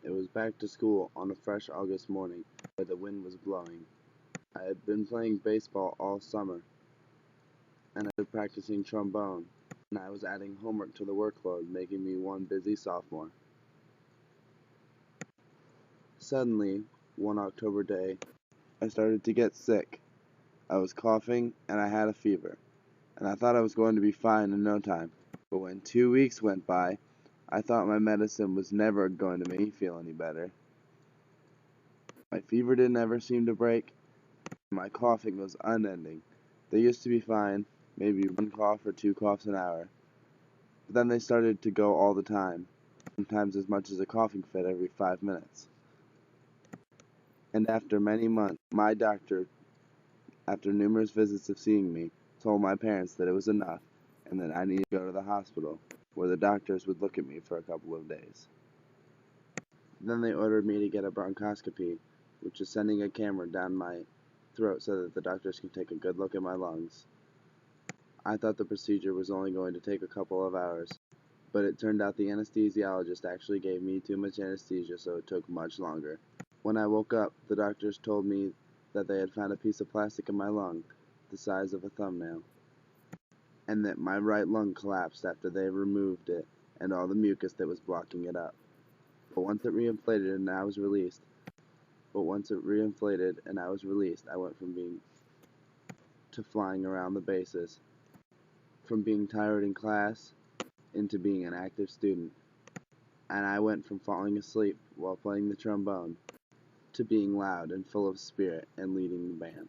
It was back to school on a fresh August morning where the wind was blowing. I had been playing baseball all summer, and I was practicing trombone, and I was adding homework to the workload, making me one busy sophomore. Suddenly, one October day, I started to get sick. I was coughing, and I had a fever, and I thought I was going to be fine in no time. But when 2 weeks went by, I thought my medicine was never going to make me feel any better. My fever didn't ever seem to break. My coughing was unending. They used to be fine, maybe one cough or two coughs an hour, but then they started to go all the time, sometimes as much as a coughing fit every 5 minutes. And after many months, my doctor, after numerous visits of seeing me, told my parents that it was enough and that I needed to go to the hospital, where the doctors would look at me for a couple of days. Then they ordered me to get a bronchoscopy, which is sending a camera down my throat so that the doctors can take a good look at my lungs. I thought the procedure was only going to take a couple of hours, but it turned out the anesthesiologist actually gave me too much anesthesia, so it took much longer. When I woke up, the doctors told me that they had found a piece of plastic in my lung, the size of a thumbnail, and that my right lung collapsed after they removed it and all the mucus that was blocking it up. But once it reinflated and I was released, I went from being to flying around the bases, from being tired in class into being an active student, and I went from falling asleep while playing the trombone to being loud and full of spirit and leading the band.